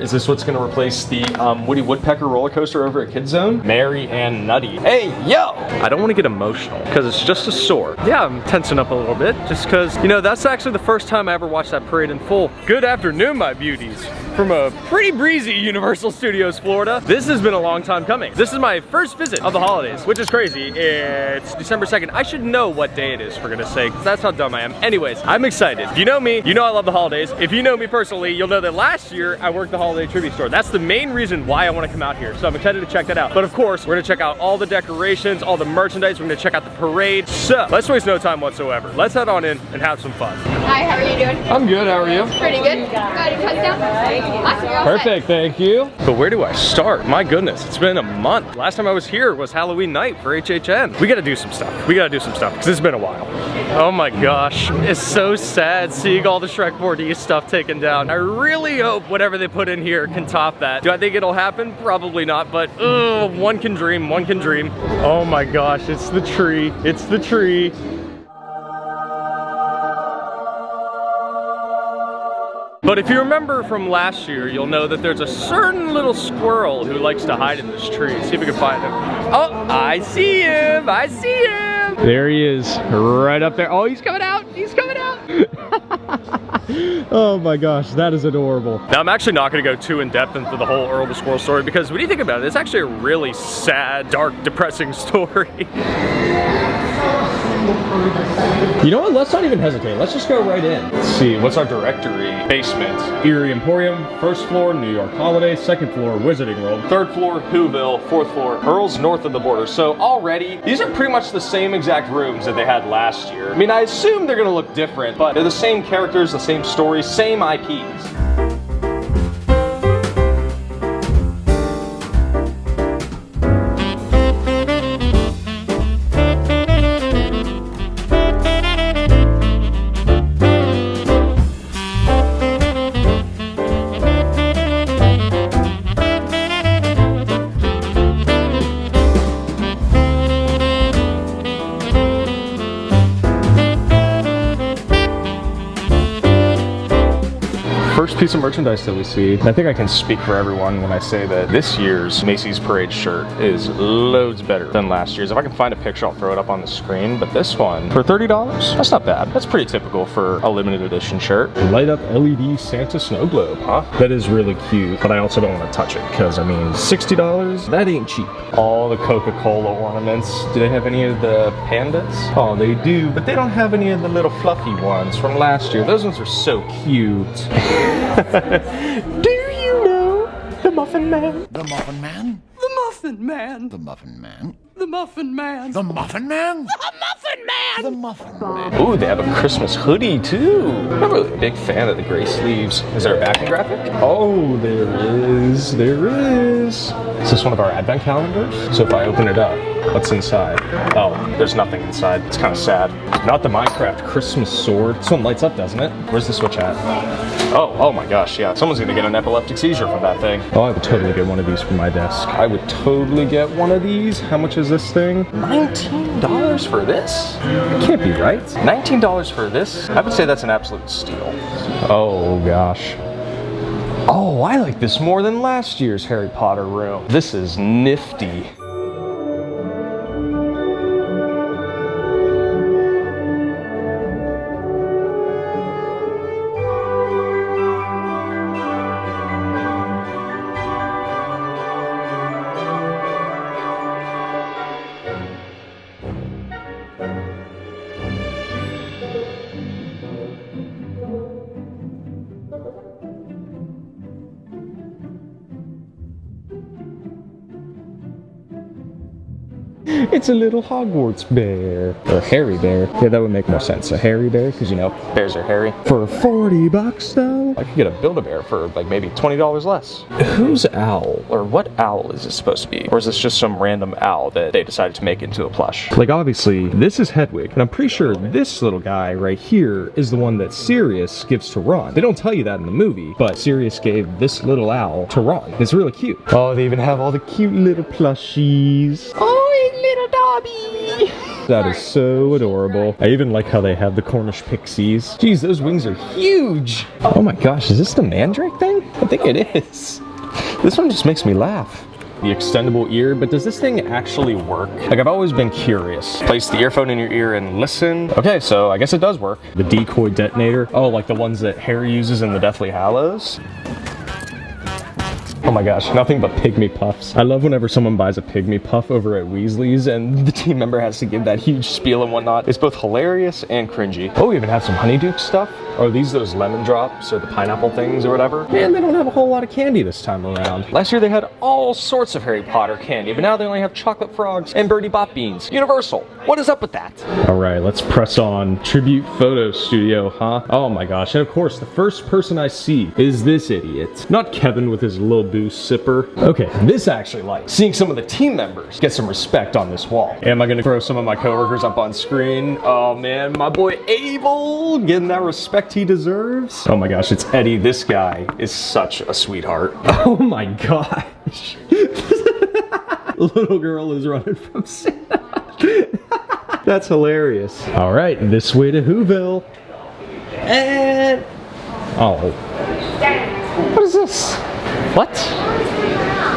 Is this what's gonna replace the Woody Woodpecker roller coaster over at Kids Zone? Merry and nutty. Hey, yo! I don't wanna get emotional, because it's just a sore. Yeah, I'm tensing up a little bit, just because, you know, that's actually the first time I ever watched that parade in full. Good afternoon, my beauties. From a pretty breezy Universal Studios, Florida. This has been a long time coming. This is my first visit of the holidays, which is crazy. It's December 2nd. I should know what day it is, for goodness sake, because that's how dumb I am. Anyways, I'm excited. If you know me, you know I love the holidays. If you know me personally, you'll know that last year I worked the holiday tribute store. That's the main reason why I want to come out here. So I'm excited to check that out. But of course, we're gonna check out all the decorations, all the merchandise. We're gonna check out the parade. So let's waste no time whatsoever. Let's head on in and have some fun. Hi, how are you doing? I'm good, how are you? Pretty good. Go ahead and cut down. Awesome, you're all set. Perfect, thank you. But where do I start? My goodness, it's been a month. Last time I was here was Halloween night for HHN. We gotta do some stuff. We gotta do some stuff, because it's been a while. Oh my gosh, it's so sad seeing all the Shrek 4D stuff taken down. I really hope whatever they put in here can top that. Do I think it'll happen? Probably not, but one can dream, one can dream. Oh my gosh, it's the tree, it's the tree. But if you remember from last year, you'll know that there's a certain little squirrel who likes to hide in this tree. See if we can find him. Oh, I see him, I see him. There he is, right up there. Oh, he's coming out, he's coming out. Oh my gosh, that is adorable. Now I'm actually not gonna go too in depth into the whole Earl the Squirrel story, because when you think about it, it's actually a really sad, dark, depressing story. You know what, let's not even hesitate. Let's just go right in. Let's see, what's our directory? Basement, Erie Emporium, first floor, New York Holiday, second floor, Wizarding World, third floor, Whoville, fourth floor, Earl's north of the border. So already, these are pretty much the same exact rooms that they had last year. I mean, I assume they're gonna look different, but they're the same characters, the same stories, same IPs. First piece of merchandise that we see. I think I can speak for everyone when I say that this year's Macy's Parade shirt is loads better than last year's. If I can find a picture, I'll throw it up on the screen. But this one, for $30, that's not bad. That's pretty typical for a limited edition shirt. Light up LED Santa snow globe, huh? That is really cute, but I also don't want to touch it because, I mean, $60, that ain't cheap. All the Coca-Cola ornaments. Do they have any of the pandas? Oh, they do, but they don't have any of the little fluffy ones from last year. Those ones are so cute. Do you know the Muffin Man? The Muffin Man? The Muffin Man. The Muffin Man? The Muffin Man. The Muffin Man? The Muffin Man. The Muffin Man. Ooh, they have a Christmas hoodie too. I'm not really a big fan of the gray sleeves. Is there a backing graphic? Oh, there is. There is. Is this one of our advent calendars? So if I open it up, what's inside? Oh, there's nothing inside. It's kind of sad. Not the Minecraft Christmas sword. This one lights up, doesn't it? Where's the switch at? Oh my gosh, yeah. Someone's gonna get an epileptic seizure from that thing. Oh, I would totally get one of these for my desk. I would totally get one of these. How much is this thing? $19 for this? It can't be right. $19 for this? I would say that's an absolute steal. Oh gosh. Oh, I like this more than last year's Harry Potter room. This is nifty. It's a little Hogwarts bear. Or a hairy bear. Yeah, that would make more sense. A hairy bear, because you know, bears are hairy. For $40 though? I could get a Build-A-Bear for like maybe $20 less. Who's Owl? Or what owl is it supposed to be? Or is this just some random owl that they decided to make into a plush? Like obviously, this is Hedwig, and I'm pretty sure this little guy right here is the one that Sirius gives to Ron. They don't tell you that in the movie, but Sirius gave this little owl to Ron. It's really cute. Oh, they even have all the cute little plushies. Oh, little Dobby. That is so adorable. I even like how they have the Cornish pixies. Geez, those wings are huge. Oh my gosh, is this the mandrake thing? I think it is. This one just makes me laugh. The extendable ear, but does this thing actually work? Like, I've always been curious. Place the earphone in your ear and listen. Okay, so I guess it does work. The decoy detonator. Oh, like the ones that Harry uses in the Deathly Hallows. Oh my gosh, nothing but pygmy puffs. I love whenever someone buys a pygmy puff over at Weasley's and the team member has to give that huge spiel and whatnot. It's both hilarious and cringy. Oh, we even have some Honeydew stuff. Or are these those lemon drops or the pineapple things or whatever? Man, they don't have a whole lot of candy this time around. Last year they had all sorts of Harry Potter candy, but now they only have chocolate frogs and Birdie Bop beans. Universal. What is up with that? All right, let's press on. Tribute photo studio, huh? Oh my gosh, and of course, the first person I see is this idiot. Not Kevin with his little boost sipper. Okay, this I actually like. Seeing some of the team members get some respect on this wall. Am I gonna throw some of my coworkers up on screen? Oh man, my boy Abel getting that respect he deserves. Oh my gosh, it's Eddie. This guy is such a sweetheart. Oh my gosh. Little girl is running from Santa. That's hilarious. All right, this way to Whoville. And oh, what is this? What?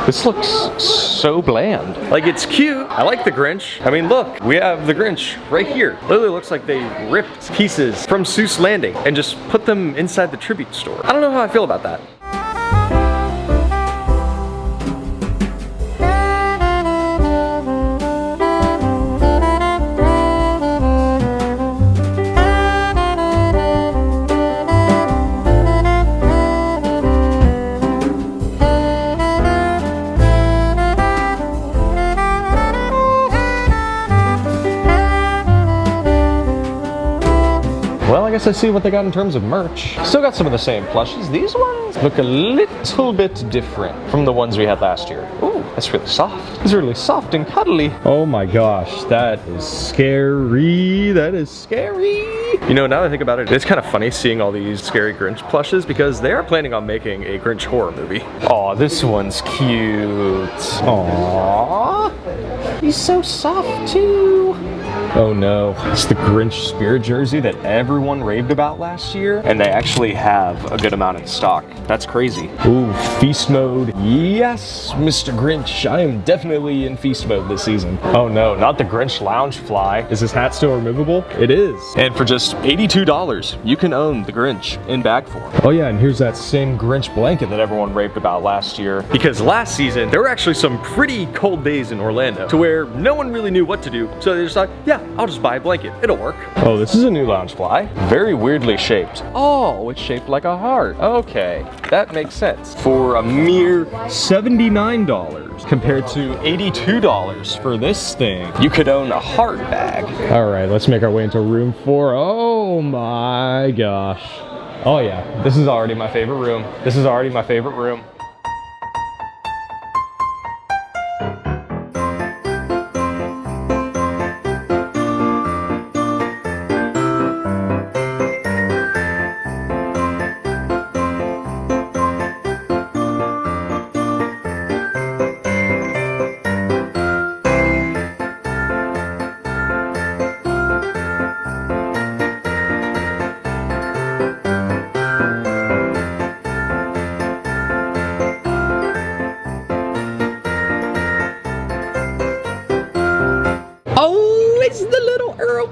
This looks so bland. Like, it's cute. I like the Grinch. I mean, look, we have the Grinch right here. Literally looks like they ripped pieces from Seuss Landing and just put them inside the tribute store. I don't know how I feel about that. Well, I guess I see what they got in terms of merch. Still got some of the same plushes. These ones look a little bit different from the ones we had last year. Ooh, that's really soft. It's really soft and cuddly. Oh my gosh, that is scary. That is scary. You know, now that I think about it, it's kind of funny seeing all these scary Grinch plushes because they are planning on making a Grinch horror movie. Aw, this one's cute. Aww. He's so soft too. Oh no, it's the Grinch spirit jersey that everyone raved about last year, and they actually have a good amount in stock. That's crazy. Ooh, feast mode. Yes, Mr. Grinch, I am definitely in feast mode this season. Oh no, not the Grinch lounge fly. Is this hat still removable? It is. And for just $82, you can own the Grinch in bag form. Oh yeah, and here's that same Grinch blanket that everyone raved about last year. Because last season, there were actually some pretty cold days in Orlando to where no one really knew what to do, so they just thought, yeah, I'll just buy a blanket. It'll work. Oh, this is a new lounge fly. Very weirdly shaped. Oh, it's shaped like a heart. Okay, that makes sense. For a mere $79 compared to $82 for this thing, you could own a heart bag. All right, let's make our way into room 4. Oh my gosh. Oh yeah, this is already my favorite room. This is already my favorite room.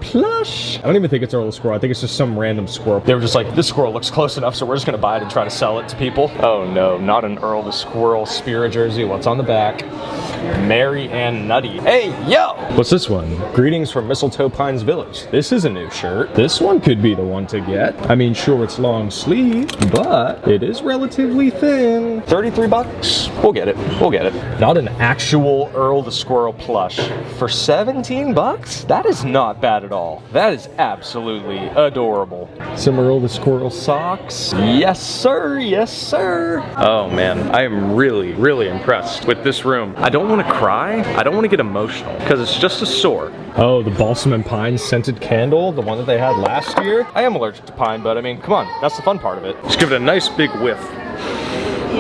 Plush. I don't even think it's Earl the Squirrel. I think it's just some random squirrel. They were just like, this squirrel looks close enough, so we're just gonna buy it and try to sell it to people. Oh no, not an Earl the Squirrel spirit jersey. What's on the back? Mary and Nutty. Hey, yo! What's this one? Greetings from Mistletoe Pines Village. This is a new shirt. This one could be the one to get. I mean, sure, it's long sleeve, but it is relatively thin. 33 bucks. We'll get it. We'll get it. Not an actual Earl the Squirrel plush. For 17 bucks? That is not bad at all. That is absolutely adorable. Some Earl the Squirrel socks. Yes, sir. Yes, sir. Oh, man. I am really, really impressed with this room. I don't want to cry. I don't want to get emotional because it's just a sore. Oh, the balsam and pine scented candle, the one that they had last year. I am allergic to pine, but I mean, come on, that's the fun part of it. Just give it a nice big whiff.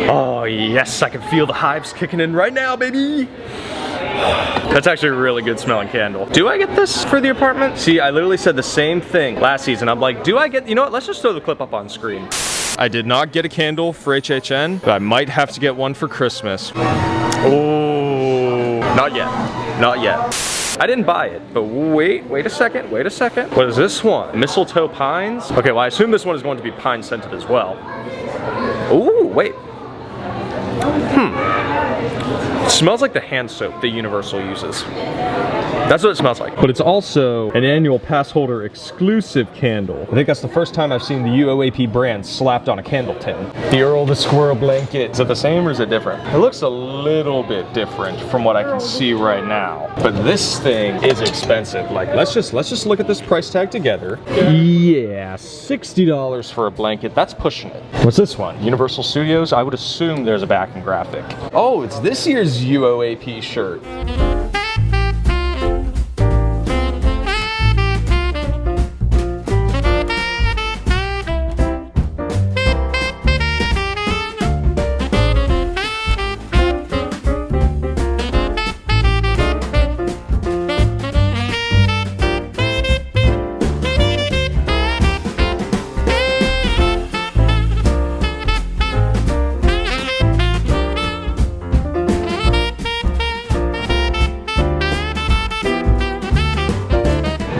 Oh yes, I can feel the hives kicking in right now, baby. That's actually a really good smelling candle. Do I get this for the apartment? See, I literally said the same thing last season. I'm like, do I get, you know what? Let's just throw the clip up on screen. I did not get a candle for HHN, but I might have to get one for Christmas. Oh, not yet, not yet. I didn't buy it, but wait a second. What is this one? Mistletoe pines? Okay, well, I assume this one is going to be pine scented as well. Ooh, wait. It smells like the hand soap that Universal uses. That's what it smells like. But it's also an annual pass holder exclusive candle. I think that's the first time I've seen the UOAP brand slapped on a candle tin. The Earl the Squirrel blanket. Is it the same or is it different? It looks a little bit different from what I can see right now. But this thing is expensive. Like, let's just look at this price tag together. Yeah, $60 for a blanket. That's pushing it. What's this one? Universal Studios? I would assume there's a backing graphic. Oh, it's this year's UOAP shirt.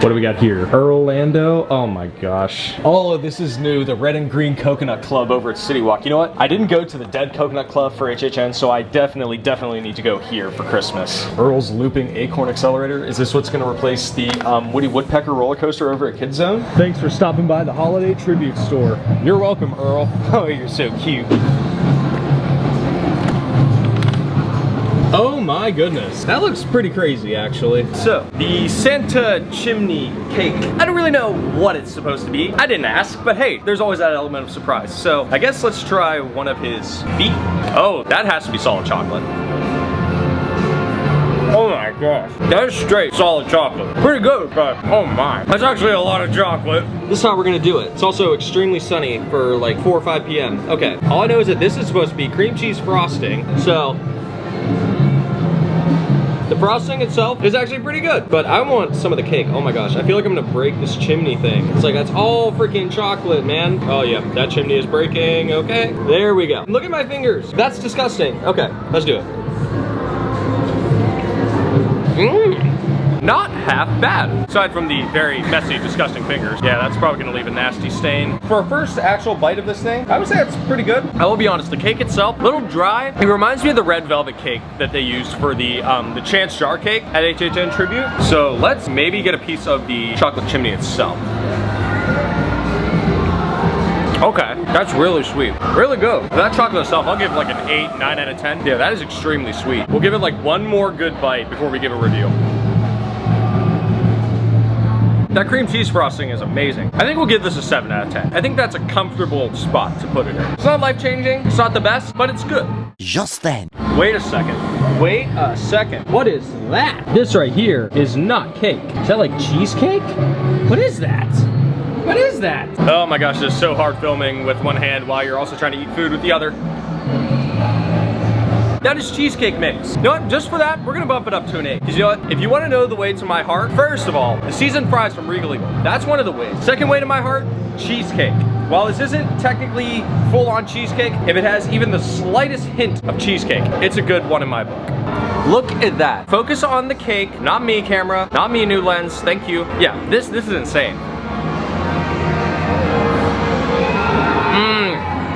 What do we got here? Orlando. Oh my gosh. All of this is new. The Red and Green Coconut Club over at City Walk. You know what? I didn't go to the Dead Coconut Club for HHN, so I definitely need to go here for Christmas. Earl's Looping Acorn Accelerator. Is this what's going to replace the Woody Woodpecker roller coaster over at Kids Zone? Thanks for stopping by the Holiday Tribute Store. You're welcome, Earl. Oh, you're so cute. Oh my goodness, that looks pretty crazy actually. So, the Santa chimney cake. I don't really know what it's supposed to be. I didn't ask, but hey, there's always that element of surprise. So, I guess let's try one of his feet. Oh, that has to be solid chocolate. Oh my gosh, that is straight solid chocolate. Pretty good, but oh my. That's actually a lot of chocolate. This is how we're gonna do it. It's also extremely sunny for like 4 or 5 p.m. Okay, all I know is that this is supposed to be cream cheese frosting. So, the frosting itself is actually pretty good, but I want some of the cake. Oh my gosh, I feel like I'm gonna break this chimney thing. It's like, that's all freaking chocolate, man. Oh yeah, that chimney is breaking, okay. There we go. Look at my fingers. That's disgusting. Okay, let's do it. Not half bad. Aside from the very messy, disgusting fingers. Yeah, that's probably gonna leave a nasty stain. For a first actual bite of this thing, I would say it's pretty good. I will be honest, the cake itself, a little dry. It reminds me of the red velvet cake that they used for the Chance Jar cake at HHN Tribute. So let's maybe get a piece of the chocolate chimney itself. Okay, that's really sweet. Really good. That chocolate itself, I'll give it like an 8, 9 out of 10. Yeah, that is extremely sweet. We'll give it like one more good bite before we give a review. That cream cheese frosting is amazing. I think we'll give this a 7 out of 10. I think that's a comfortable spot to put it in. It's not life-changing, it's not the best, but it's good. Just then. Wait a second. Wait a second. What is that? This right here is not cake. Is that like cheesecake? What is that? What is that? Oh my gosh, it's so hard filming with one hand while you're also trying to eat food with the other. That is cheesecake mix. You know what, just for that, we're gonna bump it up to an 8. Because you know what, if you wanna know the way to my heart, first of all, the seasoned fries from Regal Eagle. That's one of the ways. Second way to my heart, cheesecake. While this isn't technically full-on cheesecake, if it has even the slightest hint of cheesecake, it's a good one in my book. Look at that. Focus on the cake, not me, camera, not me, new lens, thank you. Yeah, this is insane.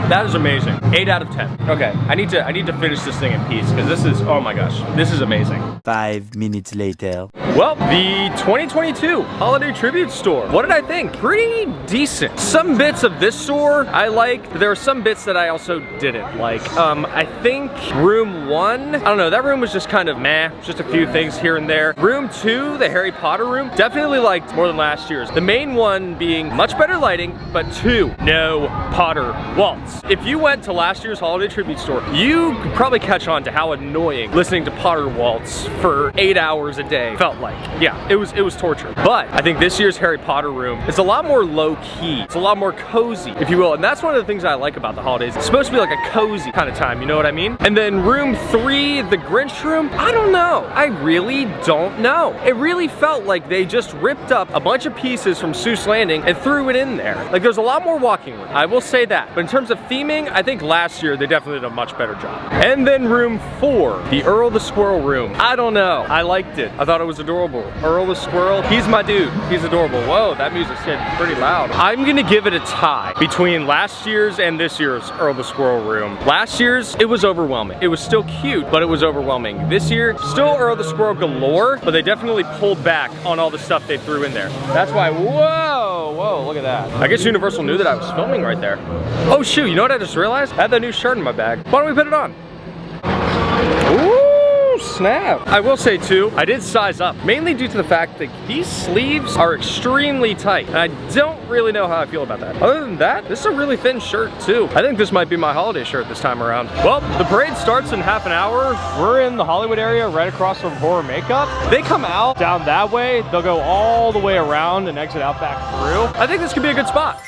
That is amazing. 8 out of 10. Okay, I need to finish this thing in peace because this is, oh my gosh, this is amazing. 5 minutes later. Well, the 2022 Holiday Tribute Store. What did I think? Pretty decent. Some bits of this store I liked, but there were some bits that I also didn't like. I think room 1, I don't know, that room was just kind of meh, just a few things here and there. Room 2, the Harry Potter room, definitely liked more than last year's. The main one being much better lighting, but 2, no Potter waltz. If you went to last year's Holiday Tribute Store, you could probably catch on to how annoying listening to Potter waltz for 8 hours a day felt like. like. Yeah, it was torture. But I think this year's Harry Potter room is a lot more low key. It's a lot more cozy, if you will. And that's one of the things I like about the holidays. It's supposed to be like a cozy kind of time, you know what I mean? And then room 3, the Grinch room, I don't know. I really don't know. It really felt like they just ripped up a bunch of pieces from Seuss Landing and threw it in there. Like there's a lot more walking room, I will say that. But in terms of theming, I think last year they definitely did a much better job. And then room 4, the Earl the Squirrel room. I don't know, I liked it. I thought it was adorable. Earl the Squirrel, he's my dude. He's adorable. Whoa, that music's getting pretty loud. I'm gonna give it a tie between last year's and this year's Earl the Squirrel room. Last year's, it was overwhelming. It was still cute, but it was overwhelming. This year, still Earl the Squirrel galore, but they definitely pulled back on all the stuff they threw in there. That's why, whoa, look at that. I guess Universal knew that I was filming right there. Oh shoot, you know what I just realized? I had that new shirt in my bag. Why don't we put it on? Ooh, snap. I will say too, I did size up, mainly due to the fact that these sleeves are extremely tight, and I don't really know how I feel about that. Other than that, this is a really thin shirt too. I think this might be my holiday shirt this time around. Well, the parade starts in half an hour. We're in the Hollywood area right across from Horror Makeup. They come out down that way. They'll go all the way around and exit out back through. I think this could be a good spot.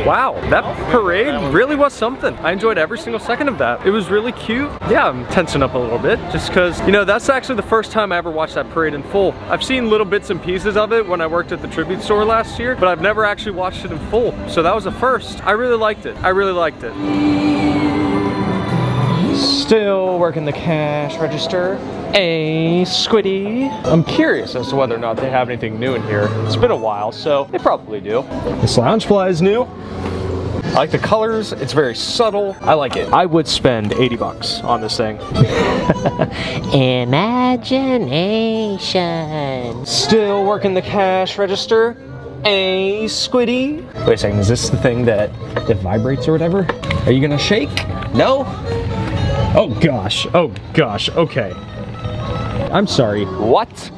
Wow, that parade really was something. I enjoyed every single second of that. It was really cute. Yeah, I'm tensing up a little bit just because, you know, that's actually the first time I ever watched that parade in full. I've seen little bits and pieces of it when I worked at the tribute store last year, but I've never actually watched it in full. So that was a first. I really liked it. I really liked it. Still working the cash register. A squiddy. I'm curious as to whether or not they have anything new in here. It's been a while, so they probably do. This lounge fly is new. I like the colors, it's very subtle. I like it. I would spend 80 bucks on this thing. Imagination. Still working the cash register. A squiddy. Wait a second, is this the thing that vibrates or whatever? Are you gonna shake? No? Oh gosh, okay. I'm sorry, what?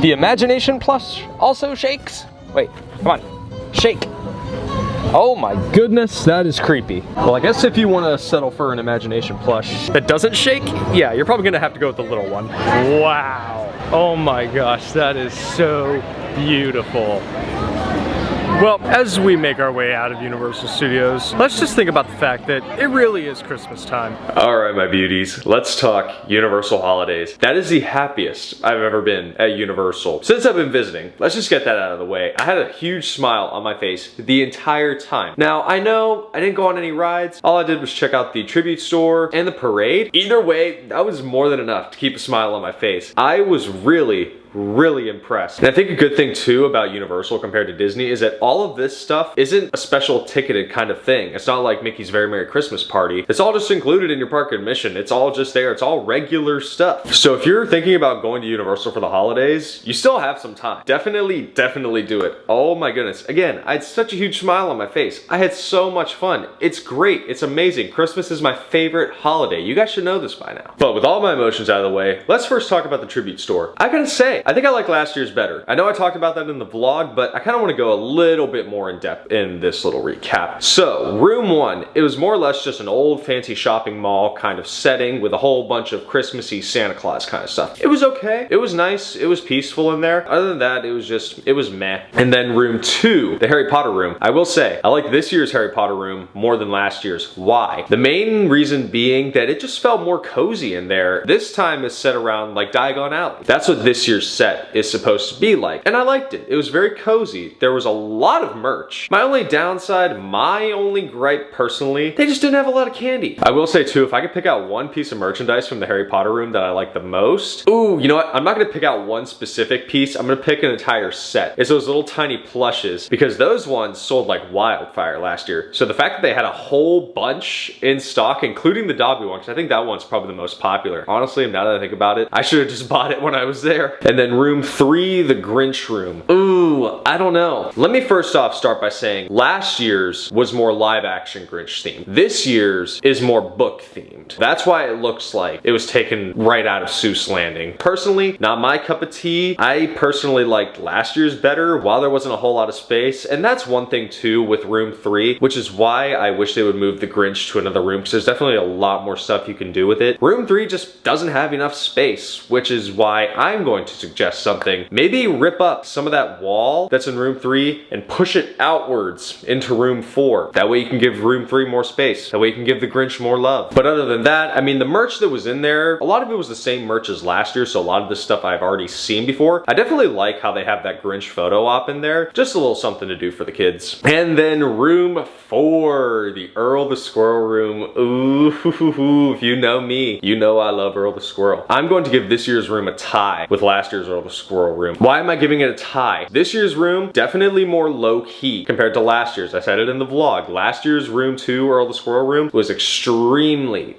The Imagination Plus also shakes? Wait, come on, shake. Oh my goodness, that is creepy. Well, I guess if you want to settle for an imagination plush that doesn't shake, yeah, you're probably gonna have to go with the little one. Wow. Oh my gosh, that is so beautiful. Well, as we make our way out of Universal Studios, let's just think about the fact that it really is Christmas time. All right, my beauties, let's talk Universal holidays. That is the happiest I've ever been at Universal since I've been visiting. Let's just get that out of the way. I had a huge smile on my face the entire time. Now, I know I didn't go on any rides. All I did was check out the tribute store and the parade. Either way, that was more than enough to keep a smile on my face. I was really impressed. And I think a good thing too about Universal compared to Disney is that all of this stuff isn't a special ticketed kind of thing. It's not like Mickey's Very Merry Christmas Party. It's all just included in your park admission. It's all just there. It's all regular stuff. So if you're thinking about going to Universal for the holidays, you still have some time. Definitely do it. Oh my goodness. Again, I had such a huge smile on my face. I had so much fun. It's great. It's amazing. Christmas is my favorite holiday. You guys should know this by now. But with all my emotions out of the way, let's first talk about the tribute store. I gotta say, I think I like last year's better. I know I talked about that in the vlog, but I kind of want to go a little bit more in depth in this little recap. So, room 1, it was more or less just an old fancy shopping mall kind of setting with a whole bunch of Christmassy Santa Claus kind of stuff. It was okay. It was nice. It was peaceful in there. Other than that, it was meh. And then room 2, the Harry Potter room. I will say, I like this year's Harry Potter room more than last year's. Why? The main reason being that it just felt more cozy in there. This time is set around like Diagon Alley. That's what this year's set is supposed to be like. And I liked it. It was very cozy. There was a lot of merch. My only downside, my only gripe personally, they just didn't have a lot of candy. I will say too, if I could pick out one piece of merchandise from the Harry Potter room that I like the most, ooh, you know what? I'm not gonna pick out one specific piece. I'm gonna pick an entire set. It's those little tiny plushes because those ones sold like wildfire last year. So the fact that they had a whole bunch in stock, including the Dobby one, because I think that one's probably the most popular. Honestly, now that I think about it, I should have just bought it when I was there. And then room 3, the Grinch room. Ooh, I don't know. Let me first off start by saying last year's was more live action Grinch themed. This year's is more book themed. That's why it looks like it was taken right out of Seuss Landing. Personally, not my cup of tea. I personally liked last year's better while there wasn't a whole lot of space. And that's one thing too with room 3, which is why I wish they would move the Grinch to another room because there's definitely a lot more stuff you can do with it. Room 3 just doesn't have enough space, which is why I'm going to suggest something. Maybe rip up some of that wall that's in room 3 and push it outwards into room 4. That way you can give room 3 more space. That way you can give the Grinch more love. But other than that, I mean, the merch that was in there, a lot of it was the same merch as last year, so a lot of this stuff I've already seen before. I definitely like how they have that Grinch photo op in there. Just a little something to do for the kids. And then room 4, the Earl the Squirrel room. Ooh, if you know me, you know I love Earl the Squirrel. I'm going to give this year's room a tie with last year's Earl the Squirrel room. Why am I giving it a tie? This year's room, definitely more low-key compared to last year's. I said it in the vlog. Last year's room 2, Earl the Squirrel room, was extremely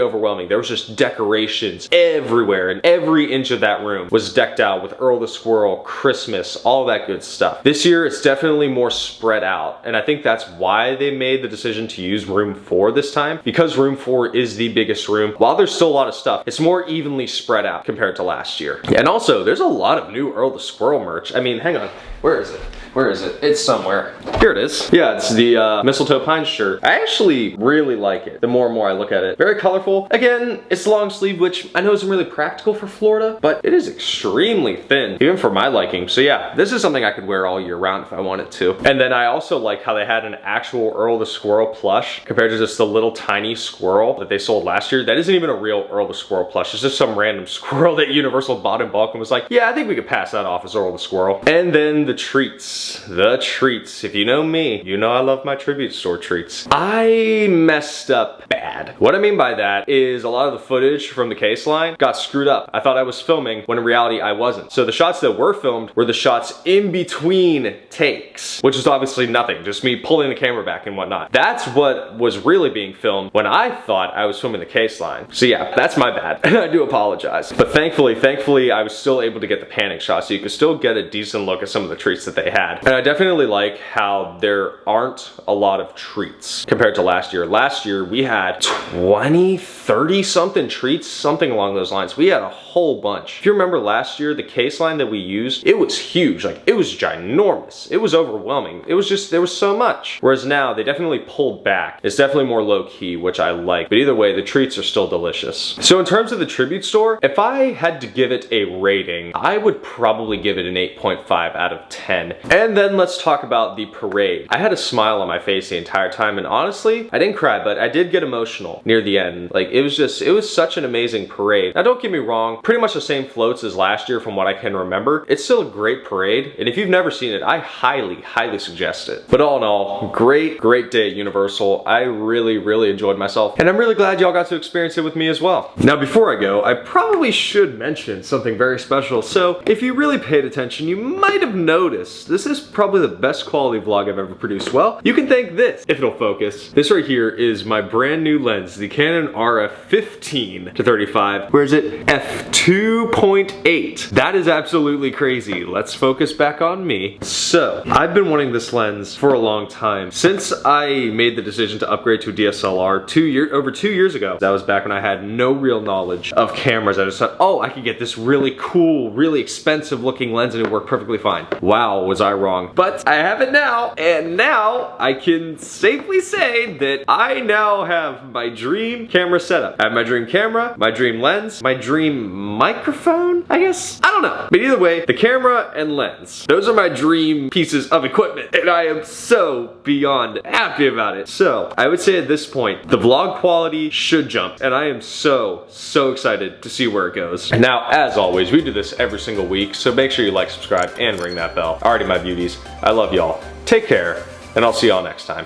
overwhelming. There was just decorations everywhere, and every inch of that room was decked out with Earl the Squirrel, Christmas, all that good stuff. This year, it's definitely more spread out, and I think that's why they made the decision to use room 4 this time, because room 4 is the biggest room. While there's still a lot of stuff, it's more evenly spread out compared to last year. And also, there's a lot of new Earl the Squirrel merch. I mean, hang on. Where is it? Where is it? It's somewhere. Here it is. Yeah, it's the Mistletoe Pine shirt. I actually really like it the more and more I look at it. Very colorful. Again, it's long sleeve, which I know isn't really practical for Florida, but it is extremely thin, even for my liking. So yeah, this is something I could wear all year round if I wanted to. And then I also like how they had an actual Earl the Squirrel plush compared to just the little tiny squirrel that they sold last year. That isn't even a real Earl the Squirrel plush. It's just some random squirrel that Universal bought in bulk and was like, yeah, I think we could pass that off as Earl the Squirrel. And then the treats. The treats. If you know me, you know I love my tribute store treats. I messed up bad. What I mean by that is a lot of the footage from the case line got screwed up. I thought I was filming when in reality I wasn't. So the shots that were filmed were the shots in between takes, which is obviously nothing, just me pulling the camera back and whatnot. That's what was really being filmed when I thought I was filming the case line. So yeah, that's my bad, and I do apologize. But thankfully, I was still able to get the panning shot, so you could still get a decent look at some of the treats that they had. And I definitely like how there aren't a lot of treats compared to last year. Last year we had 20, 30 something treats, something along those lines. We had a whole bunch. If you remember last year, the case line that we used, it was huge. Like, it was ginormous. It was overwhelming. It was just, there was so much. Whereas now they definitely pulled back. It's definitely more low key, which I like. But either way, the treats are still delicious. So in terms of the tribute store, if I had to give it a rating, I would probably give it an 8.5 out of 10. And then let's talk about the parade. I had a smile on my face the entire time, and honestly, I didn't cry, but I did get emotional near the end. Like, it was such an amazing parade. Now, don't get me wrong, pretty much the same floats as last year from what I can remember. It's still a great parade, and if you've never seen it, I highly, highly suggest it. But all in all, great day at Universal. I really enjoyed myself, and I'm really glad y'all got to experience it with me as well. Now, before I go, I probably should mention something very special. So, if you really paid attention, you might have noticed this is probably the best quality vlog I've ever produced. Well, you can thank this, if it'll focus. This right here is my brand new lens, the Canon RF 15-35. Where is it? f2.8. That is absolutely crazy. Let's focus back on me. So, I've been wanting this lens for a long time. Since I made the decision to upgrade to a DSLR over 2 years ago. That was back when I had no real knowledge of cameras. I just thought, oh, I could get this really cool, really expensive looking lens and it worked perfectly fine. Wow, was I wrong. But I have it now, and now I can safely say that I now have my dream camera setup. I have my dream camera, my dream lens, my dream microphone, I guess? I don't know. But either way, the camera and lens, those are my dream pieces of equipment, and I am so beyond happy about it. So, I would say at this point, the vlog quality should jump, and I am so excited to see where it goes. And now, as always, we do this every single week, so make sure you like, subscribe, and ring that bell. Alrighty, my beauties, I love y'all. Take care, and I'll see y'all next time.